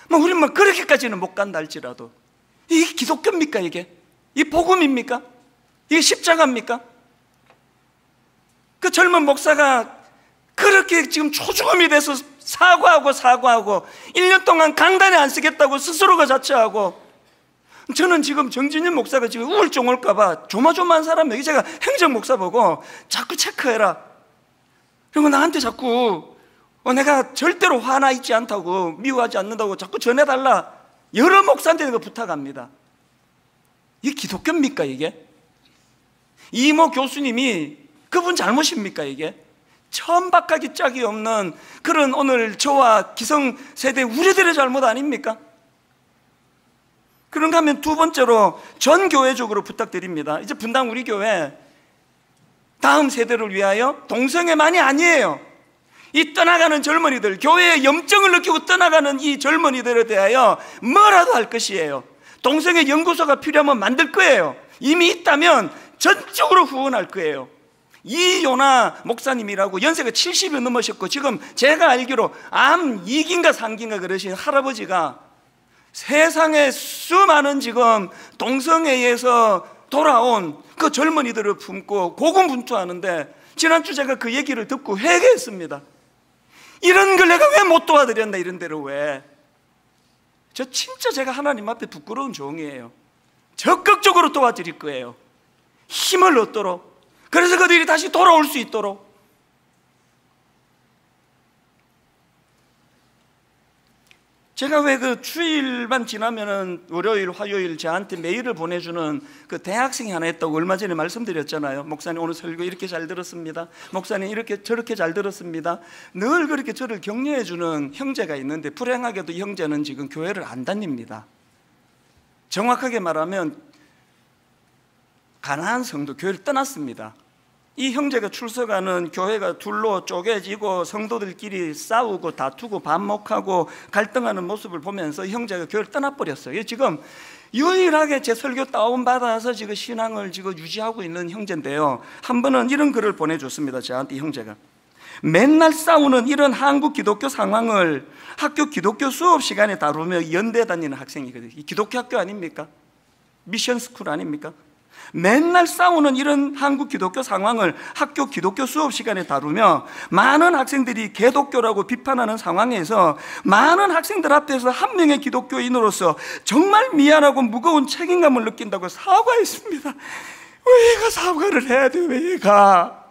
우리는 그렇게까지는 못 간다 할지라도, 이게 기독교입니까? 이게 복음입니까? 이게 십자가입니까? 그 젊은 목사가 그렇게 지금 초죽음이 돼서 사과하고 1년 동안 강단에 안 쓰겠다고 스스로가 자처하고, 저는 지금 정진윤 목사가 지금 우울증 올까봐 조마조마한 사람, 여기 제가 행정 목사 보고 자꾸 체크해라, 그리고 나한테 자꾸 내가 절대로 화나 있지 않다고, 미워하지 않는다고 자꾸 전해달라, 여러 목사한테 내가 부탁합니다. 이게 기독교입니까? 이게? 이모 교수님이 그분 잘못입니까? 이게? 천박하기 짝이 없는 그런 오늘 저와 기성세대 우리들의 잘못 아닙니까? 그런가 하면 두 번째로 전교회적으로 부탁드립니다. 이제 분당 우리 교회 다음 세대를 위하여 동성애만이 아니에요, 이 떠나가는 젊은이들, 교회의 염증을 느끼고 떠나가는 이 젊은이들에 대하여 뭐라도 할 것이에요. 동성애 연구소가 필요하면 만들 거예요. 이미 있다면 전적으로 후원할 거예요. 이요나 목사님이라고 연세가 70이 넘으셨고, 지금 제가 알기로 암 2기인가 3기인가 그러신 할아버지가 세상에 수많은 지금 동성애에서 돌아온 그 젊은이들을 품고 고군분투하는데, 지난주 제가 그 얘기를 듣고 회개했습니다. 이런 걸 내가 왜 못 도와드렸나, 이런 데로 왜. 진짜 제가 하나님 앞에 부끄러운 종이에요. 적극적으로 도와드릴 거예요, 힘을 얻도록. 그래서 그들이 다시 돌아올 수 있도록. 제가 왜 그 주일만 지나면은 월요일, 화요일 저한테 메일을 보내주는 그 대학생이 하나 있다고 얼마 전에 말씀드렸잖아요. 목사님 오늘 설교 이렇게 잘 들었습니다, 목사님 이렇게 저렇게 잘 들었습니다. 늘 그렇게 저를 격려해주는 형제가 있는데, 불행하게도 이 형제는 지금 교회를 안 다닙니다. 정확하게 말하면 가나안 성도 교회를 떠났습니다. 이 형제가 출석하는 교회가 둘로 쪼개지고 성도들끼리 싸우고 다투고 반목하고 갈등하는 모습을 보면서 이 형제가 교회를 떠나버렸어요. 지금 유일하게 제 설교 다운받아서 지금 신앙을 지금 유지하고 있는 형제인데요, 한 번은 이런 글을 보내줬습니다. 저한테 형제가 맨날 싸우는 이런 한국 기독교 상황을 학교 기독교 수업 시간에 다루며 연대 다니는 학생이거든요. 이 기독교 학교 아닙니까? 미션 스쿨 아닙니까? 맨날 싸우는 이런 한국 기독교 상황을 학교 기독교 수업 시간에 다루며 많은 학생들이 개독교라고 비판하는 상황에서 많은 학생들 앞에서 한 명의 기독교인으로서 정말 미안하고 무거운 책임감을 느낀다고 사과했습니다. 왜 얘가 사과를 해야 돼요? 왜 얘가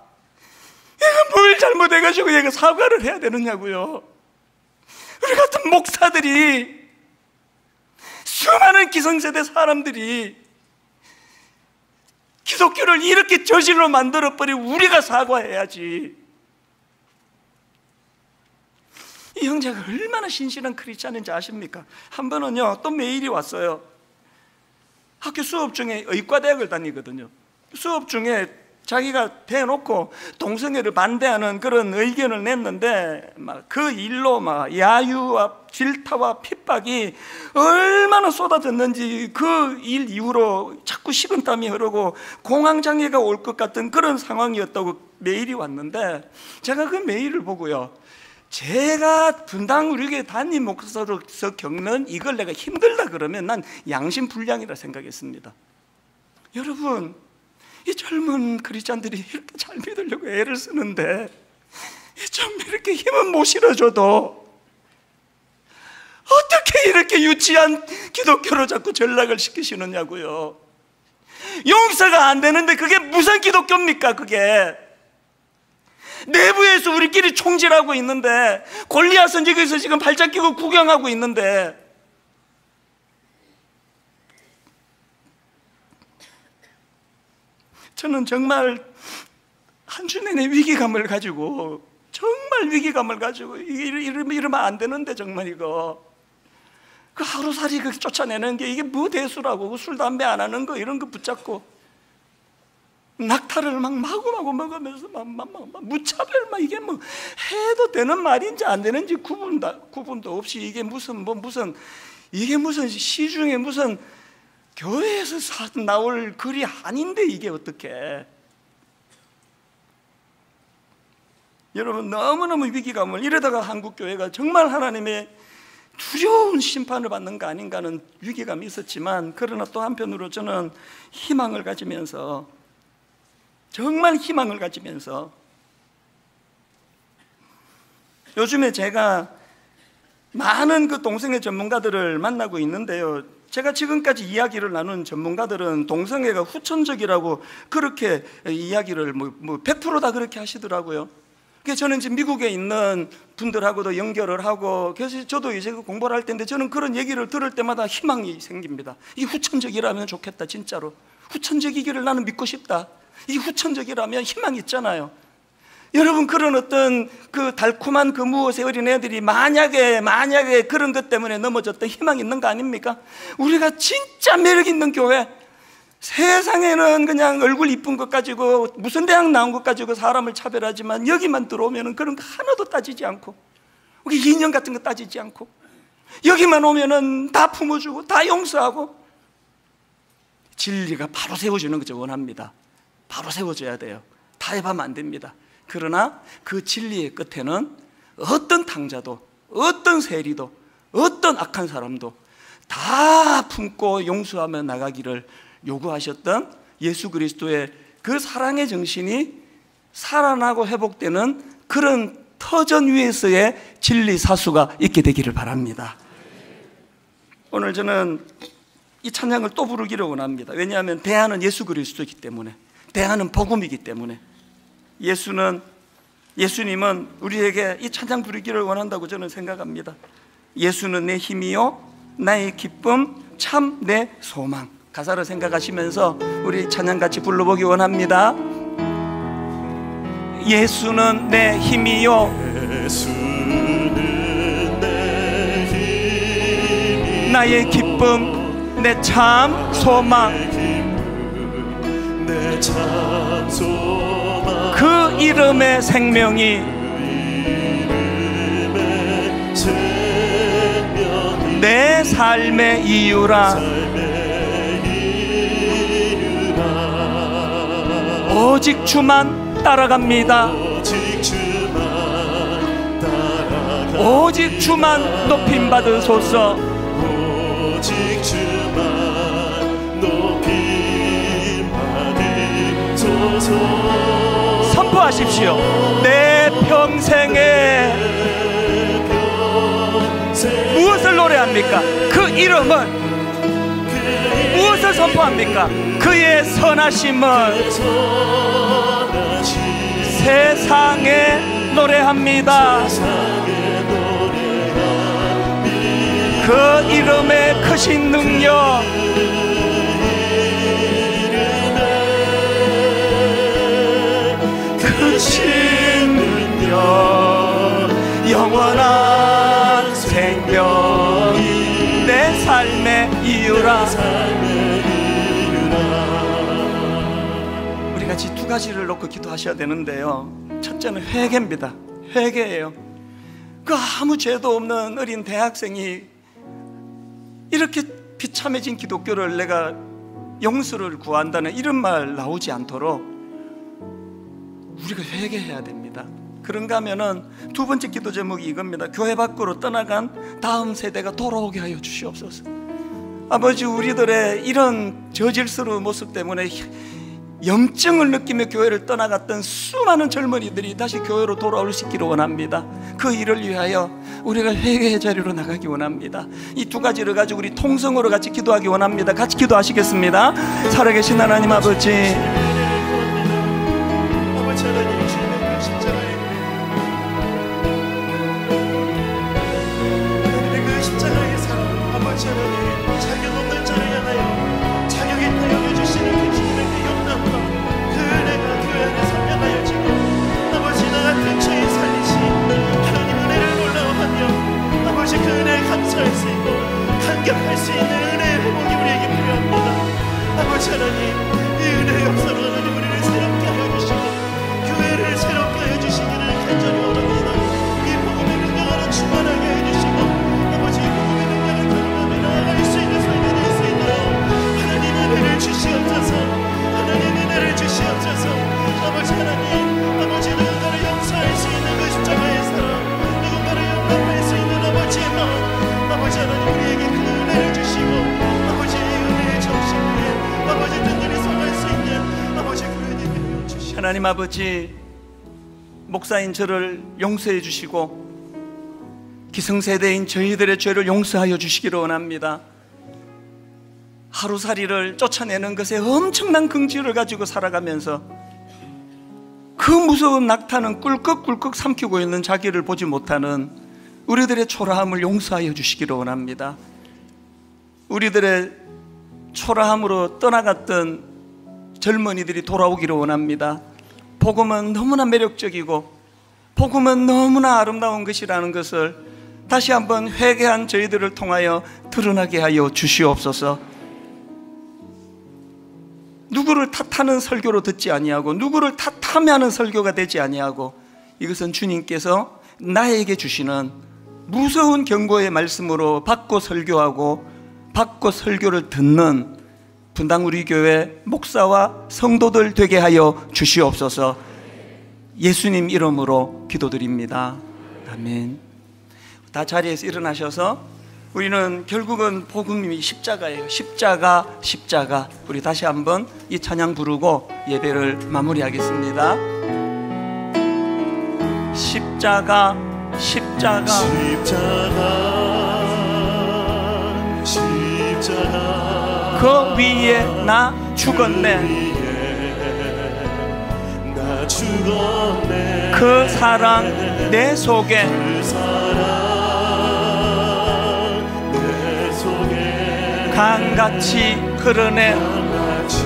뭘 잘못해가지고 얘가 사과를 해야 되느냐고요. 우리 같은 목사들이, 수많은 기성세대 사람들이 기독교를 이렇게 저질로 만들어버리고 우리가 사과해야지. 이 형제가 얼마나 신실한 크리스찬인지 아십니까? 한 번은요, 또 메일이 왔어요. 학교 수업 중에 의과대학을 다니거든요. 수업 중에 자기가 대놓고 동성애를 반대하는 그런 의견을 냈는데, 그 일로 야유와 질타와 핍박이 얼마나 쏟아졌는지, 그 일 이후로 자꾸 식은땀이 흐르고 공황장애가 올 것 같은 그런 상황이었다고 메일이 왔는데, 제가 그 메일을 보고요, 제가 분당 우리 교회 담임 목사로서 겪는 이걸 내가 힘들다 그러면 난 양심불량이라 생각했습니다. 여러분, 이 젊은 크리스찬들이 이렇게 잘 믿으려고 애를 쓰는데 좀 이렇게 힘은 못 실어줘도 어떻게 이렇게 유치한 기독교로 자꾸 전락을 시키시느냐고요. 용서가 안 되는데 그게 무슨 기독교입니까? 그게 내부에서 우리끼리 총질하고 있는데, 골리앗은 여기서 지금 발작 끼고 구경하고 있는데, 저는 정말 한 주 내내 위기감을 가지고, 정말 위기감을 가지고, 이러면 안 되는데 정말 이거 그 하루살이 그렇게 쫓아내는 게 이게 뭐 대수라고, 술 담배 안 하는 거 이런 거 붙잡고 낙타를 막 마구마구 먹으면서 막 무차별, 막 이게 뭐 해도 되는 말인지 안 되는지 구분도 없이, 이게 무슨 이게 무슨 시중에 무슨 교회에서 나올 글이 아닌데 이게 어떻게. 여러분, 너무너무 위기감을, 이러다가 한국교회가 정말 하나님의 두려운 심판을 받는 거 아닌가 하는 위기감이 있었지만, 그러나 또 한편으로 저는 희망을 가지면서, 정말 희망을 가지면서, 요즘에 제가 많은 그 동성애 전문가들을 만나고 있는데요, 제가 지금까지 이야기를 나눈 전문가들은 동성애가 후천적이라고 그렇게 이야기를 100% 다 그렇게 하시더라고요. 그래서 저는 지금 미국에 있는 분들하고도 연결을 하고, 그래서 저도 이제 공부를 할 텐데, 저는 그런 얘기를 들을 때마다 희망이 생깁니다. 이 후천적이라면 좋겠다. 진짜로 후천적이기를 나는 믿고 싶다. 이 후천적이라면 희망이 있잖아요. 여러분, 그런 어떤 그 달콤한 그 무엇의 어린애들이 만약에 그런 것 때문에 넘어졌던 희망이 있는 거 아닙니까? 우리가 진짜 매력 있는 교회, 세상에는 그냥 얼굴 이쁜 것 가지고, 무슨 대학 나온 것 가지고 사람을 차별하지만, 여기만 들어오면은 그런 거 하나도 따지지 않고, 우리 인연 같은 거 따지지 않고, 여기만 오면은 다 품어주고 다 용서하고, 진리가 바로 세워주는 것을 원합니다. 바로 세워져야 돼요. 타협하면 안 됩니다. 그러나 그 진리의 끝에는 어떤 탕자도, 어떤 세리도, 어떤 악한 사람도 다 품고 용서하며 나가기를 요구하셨던 예수 그리스도의 그 사랑의 정신이 살아나고 회복되는 그런 터전 위에서의 진리 사수가 있게 되기를 바랍니다. 오늘 저는 이 찬양을 또 부르기를 원합니다. 왜냐하면 대안은 예수 그리스도이기 때문에, 대안은 복음이기 때문에, 예수님은 우리에게 이 찬양 부르기를 원한다고 저는 생각합니다. 예수는 내 힘이요 나의 기쁨 참 내 소망. 가사를 생각하시면서 우리 찬양 같이 불러보기 원합니다. 예수는 내 힘이요, 예수는 내 힘이요 나의 기쁨 내 참 소망, 내 참 소망. 그 이름의 생명이 내 삶의 이유라. 오직 주만 따라갑니다. 오직 주만 높임 받으소서. 오직 주만 높임 받으소서. 선포하십시오. 내 평생에 무엇을 노래합니까? 그 이름은 무엇을 선포합니까? 그의 선하심을 세상에 노래합니다. 그 이름의 크신 능력, 크신 능력, 영원한 생명이 내 삶의 이유라. 우리 같이 두 가지를 놓고 기도하셔야 되는데요, 첫째는 회개입니다. 회개예요. 그 아무 죄도 없는 어린 대학생이 이렇게 비참해진 기독교를 내가 용서를 구한다는 이런 말 나오지 않도록 우리가 회개해야 됩니다. 그런가 하면은 두 번째 기도 제목이 이겁니다. 교회 밖으로 떠나간 다음 세대가 돌아오게 하여 주시옵소서. 아버지, 우리들의 이런 저질스러운 모습 때문에 염증을 느끼며 교회를 떠나갔던 수많은 젊은이들이 다시 교회로 돌아올 수 있기를 원합니다. 그 일을 위하여 우리가 회개의 자리로 나가기 원합니다. 이 두 가지를 가지고 우리 통성으로 같이 기도하기 원합니다. 같이 기도하시겠습니다. 살아계신 하나님 아버지, 아버지 하나님, 주님의 십자가에 그 십자가의 사랑, 아버지 하나님, 자격 없는 자를 향하여 자격 있다 여겨주시는 그 주님의 그 영광과 그 은혜가 교회 안에 선명하여 지고 아버지 나 같은 죄인 살리신 하나님 은혜를 놀라워하며 아버지 그 은혜에 감사할 수 있고 감격할 수 있는 은혜의 회복이 우리에게 필요합니다. 아버지 하나님, 이 은혜의 역사로 하나님 우리를 새롭게 하여 주시고 교회를 새롭게 하여 주시기를 간절히 원합니다. 이 복음의 능력으로 충만하게 해주시고 아버지 이 복음의 능력을 경험하며 나아갈 수 있는 삶이 될 수 있도록 하나님 은혜를 주시옵소서. 하나님 은혜를 주시옵소서. 아버지 하나님, 아버지 누군가를 용서할 수 있는 그 십자가의 사랑, 누군가를 용납할 수 있는 아버지의 마음, 아버지 하나님 우리에게 그 은혜를 주시고 아버지 이 은혜의 정신 위에 아버지 든든히 서갈 수 있는 아버지 교회님을 주시옵소서. 하나님 아버지, 목사인 저를 용서해 주시고 기성세대인 저희들의 죄를 용서하여 주시기를 원합니다. 하루살이를 쫓아내는 것에 엄청난 긍지를 가지고 살아가면서 그 무서운 낙타는 꿀꺽꿀꺽 삼키고 있는 자기를 보지 못하는 우리들의 초라함을 용서하여 주시기를 원합니다. 우리들의 초라함으로 떠나갔던 젊은이들이 돌아오기를 원합니다. 복음은 너무나 매력적이고 복음은 너무나 아름다운 것이라는 것을 다시 한번 회개한 저희들을 통하여 드러나게 하여 주시옵소서. 누구를 탓하는 설교로 듣지 아니하고 누구를 탓하며 하는 설교가 되지 아니하고 이것은 주님께서 나에게 주시는 무서운 경고의 말씀으로 받고 설교하고 받고 설교를 듣는 분당 우리 교회 목사와 성도들 되게 하여 주시옵소서. 예수님 이름으로 기도드립니다. 아멘. 다 자리에서 일어나셔서 우리는 결국은 복음이 십자가예요. 십자가, 십자가. 우리 다시 한번 이 찬양 부르고 예배를 마무리하겠습니다. 십자가, 십자가, 십자가, 십자가, 그 위에 나 죽었네. 나 죽었네. 그 사랑 내 속에, 그 사랑 내 속에 강같이 흐르네. 강같이.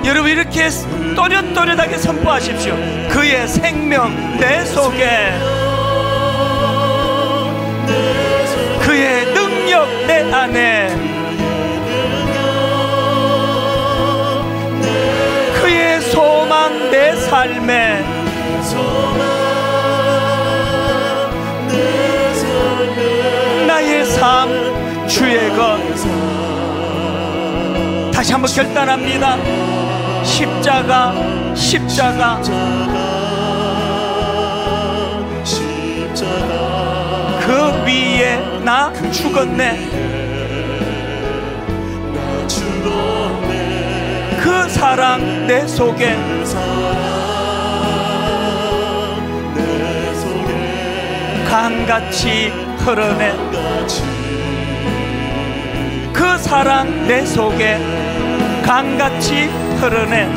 여러분 이렇게 또렷또렷하게 선포하십시오. 그의 생명 내 속에, 그의 능력 내 안에, 그의 소망 내 삶에, 나의 삶 주의 것. 다시 한번 결단합니다. 십자가, 십자가, 그 위에 나 죽었네. 그 사랑 내 속에, 강같이 흐르네. 그 사랑 내 속에, 강같이 흐르네.